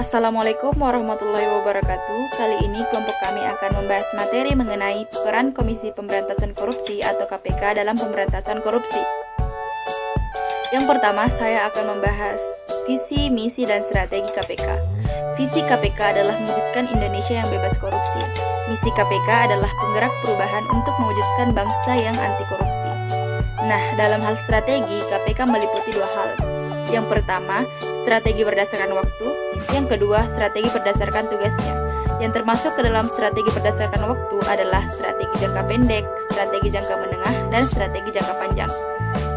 Assalamualaikum warahmatullahi wabarakatuh. Kali ini kelompok kami akan membahas materi mengenai peran Komisi Pemberantasan Korupsi atau KPK dalam pemberantasan korupsi. Yang pertama, saya akan membahas visi, misi, dan strategi KPK. Visi KPK adalah mewujudkan Indonesia yang bebas korupsi. Misi KPK adalah penggerak perubahan untuk mewujudkan bangsa yang anti korupsi. Nah, dalam hal strategi, KPK meliputi dua hal. Yang pertama, strategi berdasarkan waktu. Yang kedua, strategi berdasarkan tugasnya. Yang termasuk ke dalam strategi berdasarkan waktu adalah strategi jangka pendek, strategi jangka menengah, dan strategi jangka panjang.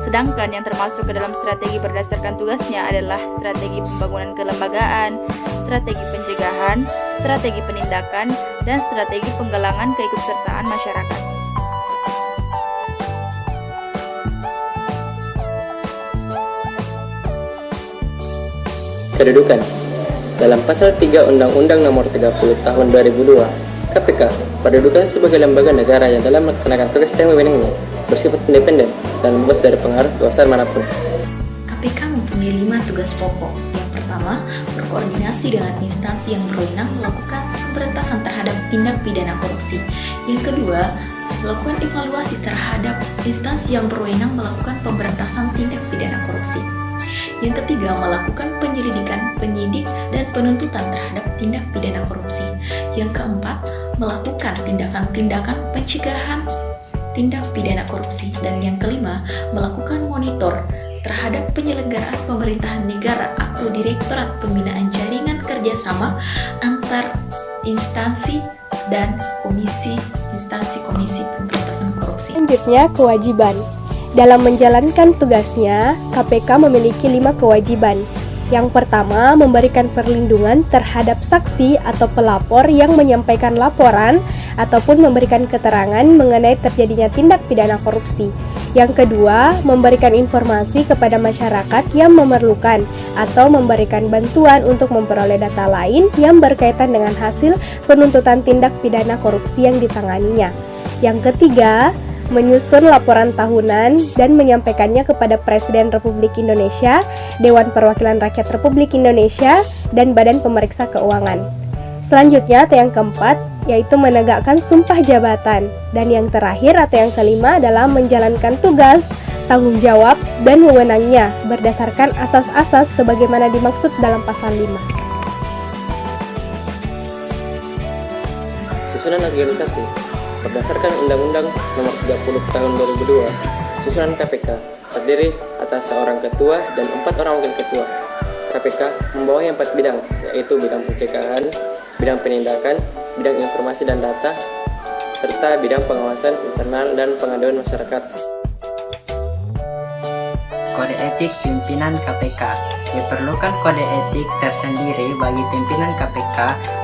Sedangkan yang termasuk ke dalam strategi berdasarkan tugasnya adalah strategi pembangunan kelembagaan, strategi pencegahan, strategi penindakan, dan strategi penggalangan keikutsertaan masyarakat. Kedudukan. Dalam pasal 3 Undang-Undang Nomor 30 Tahun 2002, KPK berkedudukan sebagai lembaga negara yang dalam melaksanakan tugas dan wewenangnya bersifat independen dan bebas dari pengaruh kekuasaan manapun. KPK mempunyai 5 tugas pokok. Yang pertama, berkoordinasi dengan instansi yang berwenang melakukan pemberantasan terhadap tindak pidana korupsi. Yang kedua, melakukan evaluasi terhadap instansi yang berwenang melakukan pemberantasan tindak pidana korupsi. Yang ketiga, melakukan penyelidikan, penyidik, dan penuntutan terhadap tindak pidana korupsi. Yang keempat, melakukan tindakan-tindakan pencegahan tindak pidana korupsi. Dan yang kelima, melakukan monitor terhadap penyelenggaraan pemerintahan negara atau Direktorat Pembinaan Jaringan Kerjasama antar instansi dan instansi-komisi pemberantasan korupsi. Selanjutnya, kewajiban. Dalam menjalankan tugasnya, KPK memiliki 5 kewajiban. Yang pertama, memberikan perlindungan terhadap saksi atau pelapor yang menyampaikan laporan ataupun memberikan keterangan mengenai terjadinya tindak pidana korupsi. Yang kedua, memberikan informasi kepada masyarakat yang memerlukan atau memberikan bantuan untuk memperoleh data lain yang berkaitan dengan hasil penuntutan tindak pidana korupsi yang ditanganinya. Yang ketiga, menyusun laporan tahunan dan menyampaikannya kepada Presiden Republik Indonesia, Dewan Perwakilan Rakyat Republik Indonesia, dan Badan Pemeriksa Keuangan. Selanjutnya, atau yang keempat, yaitu menegakkan sumpah jabatan. Dan yang terakhir atau yang kelima adalah menjalankan tugas, tanggung jawab, dan wewenangnya berdasarkan asas-asas sebagaimana dimaksud dalam pasal 5. Susunan organisasi. Berdasarkan Undang-Undang Nomor 30 Tahun 2002, susunan KPK terdiri atas seorang ketua dan 4 orang wakil ketua. KPK membawahi 4 bidang, yaitu bidang pencegahan, bidang penindakan, bidang informasi dan data, serta bidang pengawasan internal dan pengaduan masyarakat. Kode etik pimpinan KPK. Diperlukan kode etik tersendiri bagi pimpinan KPK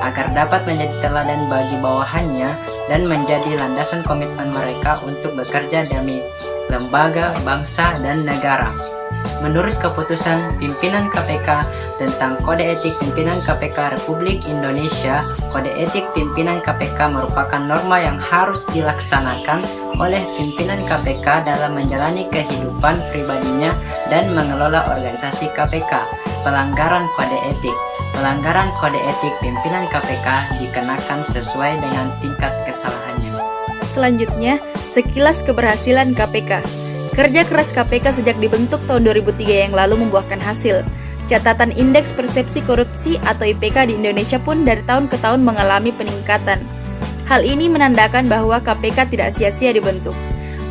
agar dapat menjadi teladan bagi bawahannya dan menjadi landasan komitmen mereka untuk bekerja demi lembaga, bangsa, dan negara. Menurut keputusan pimpinan KPK tentang Kode Etik Pimpinan KPK Republik Indonesia, Kode Etik Pimpinan KPK merupakan norma yang harus dilaksanakan oleh pimpinan KPK dalam menjalani kehidupan pribadinya dan mengelola organisasi KPK. Pelanggaran Kode Etik. Pelanggaran Kode Etik Pimpinan KPK dikenakan sesuai dengan tingkat kesalahannya. Selanjutnya, sekilas keberhasilan KPK. Kerja keras KPK sejak dibentuk tahun 2003 yang lalu membuahkan hasil. Catatan Indeks Persepsi Korupsi atau IPK di Indonesia pun dari tahun ke tahun mengalami peningkatan. Hal ini menandakan bahwa KPK tidak sia-sia dibentuk.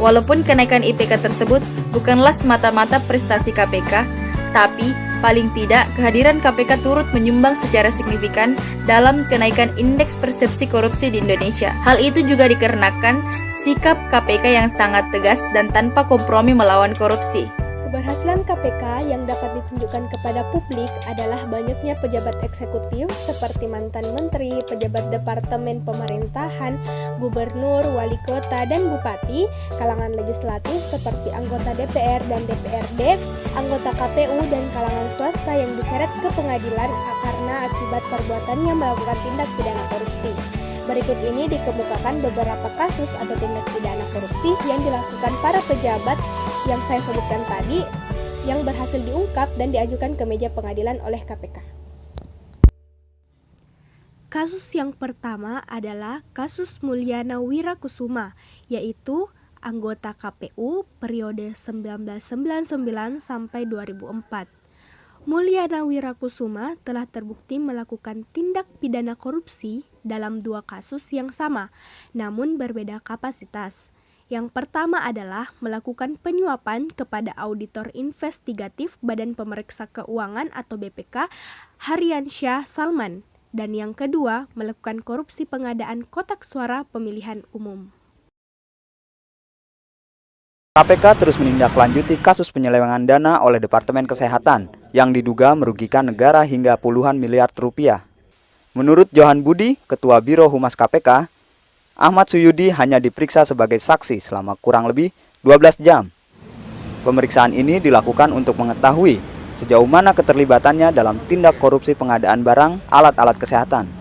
Walaupun kenaikan IPK tersebut bukanlah semata-mata prestasi KPK, tapi paling tidak kehadiran KPK turut menyumbang secara signifikan dalam kenaikan Indeks Persepsi Korupsi di Indonesia. Hal itu juga dikarenakan sikap KPK yang sangat tegas dan tanpa kompromi melawan korupsi. Keberhasilan KPK yang dapat ditunjukkan kepada publik adalah banyaknya pejabat eksekutif seperti mantan menteri, pejabat departemen pemerintahan, gubernur, wali kota, dan bupati, kalangan legislatif seperti anggota DPR dan DPRD, anggota KPU, dan kalangan swasta yang diseret ke pengadilan karena akibat perbuatannya melakukan tindak pidana korupsi. Berikut ini dikemukakan beberapa kasus atau tindak pidana korupsi yang dilakukan para pejabat yang saya sebutkan tadi yang berhasil diungkap dan diajukan ke meja pengadilan oleh KPK. Kasus yang pertama adalah kasus Mulyana Wirakusuma, yaitu anggota KPU periode 1999 sampai 2004. Mulyana Wirakusuma telah terbukti melakukan tindak pidana korupsi dalam 2 kasus yang sama, namun berbeda kapasitas. Yang pertama adalah melakukan penyuapan kepada auditor investigatif Badan Pemeriksa Keuangan atau BPK Haryansyah Salman, dan yang kedua melakukan korupsi pengadaan kotak suara pemilihan umum. KPK terus menindaklanjuti kasus penyelewengan dana oleh Departemen Kesehatan yang diduga merugikan negara hingga puluhan miliar rupiah. Menurut Johan Budi, Ketua Biro Humas KPK, Ahmad Suyudi hanya diperiksa sebagai saksi selama kurang lebih 12 jam. Pemeriksaan ini dilakukan untuk mengetahui sejauh mana keterlibatannya dalam tindak korupsi pengadaan barang alat-alat kesehatan.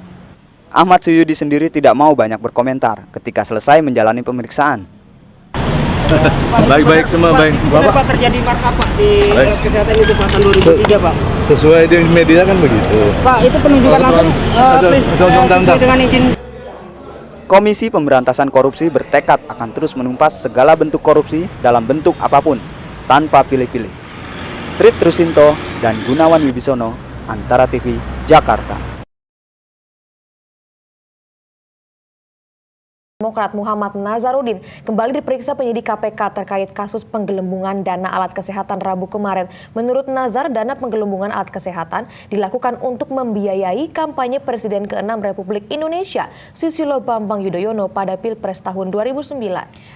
Ahmad Suyudi sendiri tidak mau banyak berkomentar ketika selesai menjalani pemeriksaan. Baik-baik semua, baik. Kenapa terjadi markup Pak di kesehatan itu Pak tahun 2003 Pak? Sesuai di media kan begitu. Pak, itu penunjukan langsung sesuai dengan izin. Komisi Pemberantasan Korupsi bertekad akan terus menumpas segala bentuk korupsi dalam bentuk apapun, tanpa pilih-pilih. Trip Trusinto dan Gunawan Wibisono, Antara TV, Jakarta. Demokrat Muhammad Nazarudin kembali diperiksa penyidik KPK terkait kasus penggelembungan dana alat kesehatan Rabu kemarin. Menurut Nazar, dana penggelembungan alat kesehatan dilakukan untuk membiayai kampanye Presiden ke-6 Republik Indonesia, Susilo Bambang Yudhoyono pada Pilpres tahun 2009.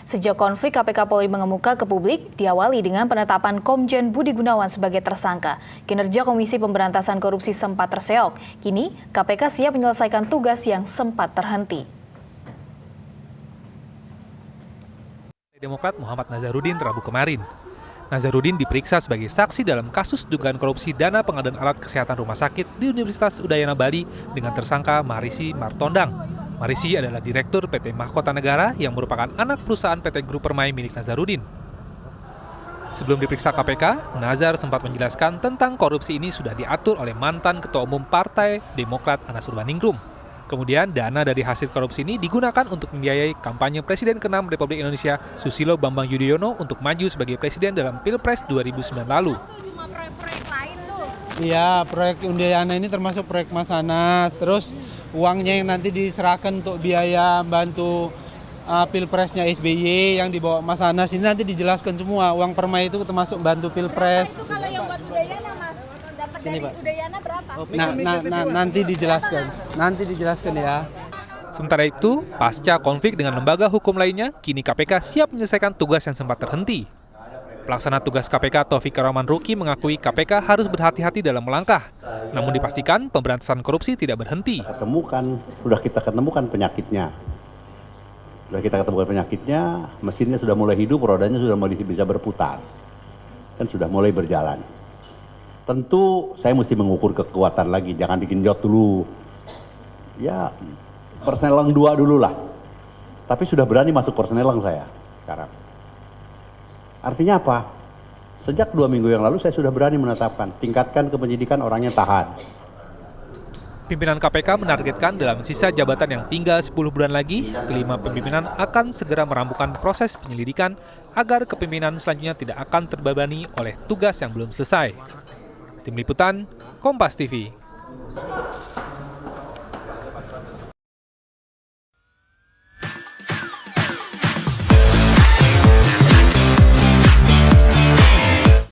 Sejak konflik KPK Polri mengemuka ke publik, diawali dengan penetapan Komjen Budi Gunawan sebagai tersangka. Kinerja Komisi Pemberantasan Korupsi sempat terseok. Kini, KPK siap menyelesaikan tugas yang sempat terhenti. Demokrat Muhammad Nazarudin Rabu kemarin. Nazarudin diperiksa sebagai saksi dalam kasus dugaan korupsi dana pengadaan alat kesehatan rumah sakit di Universitas Udayana Bali dengan tersangka Marisi Martondang. Marisi adalah Direktur PT Mahkota Negara yang merupakan anak perusahaan PT Grup Permai milik Nazarudin. Sebelum diperiksa KPK, Nazar sempat menjelaskan tentang korupsi ini sudah diatur oleh mantan Ketua Umum Partai Demokrat Anas Urbaningrum. Kemudian dana dari hasil korupsi ini digunakan untuk membiayai kampanye Presiden ke-6 Republik Indonesia Susilo Bambang Yudhoyono untuk maju sebagai Presiden dalam Pilpres 2009 lalu. Iya, proyek Udayana ini termasuk proyek Mas Anas. Terus uangnya yang nanti diserahkan untuk biaya bantu Pilpresnya SBY yang dibawa Mas Anas ini nanti dijelaskan semua. Uang permai itu termasuk bantu Pilpres. Itu kalau yang buat Udayana Mas, dapat dari Udayana berapa? Nanti dijelaskan ya. Sementara itu, pasca konflik dengan lembaga hukum lainnya, kini KPK siap menyelesaikan tugas yang sempat terhenti. Pelaksana tugas KPK Taufik Karaman Ruki mengakui KPK harus berhati-hati dalam melangkah. Namun dipastikan pemberantasan korupsi tidak berhenti. Kita ketemukan penyakitnya. Mesinnya sudah mulai hidup, rodanya sudah mulai bisa berputar. Dan sudah mulai berjalan. Tentu saya mesti mengukur kekuatan lagi, jangan digenjot dulu. Ya, Persnelang 2 dulu lah. Tapi sudah berani masuk Persnelang saya sekarang. Artinya apa? Sejak 2 minggu yang lalu saya sudah berani menetapkan, tingkatkan kepenyidikan orangnya tahan. Pimpinan KPK menargetkan dalam sisa jabatan yang tinggal 10 bulan lagi, kelima pimpinan akan segera merampukan proses penyelidikan agar kepemimpinan selanjutnya tidak akan terbebani oleh tugas yang belum selesai. Tim Liputan, Kompas TV.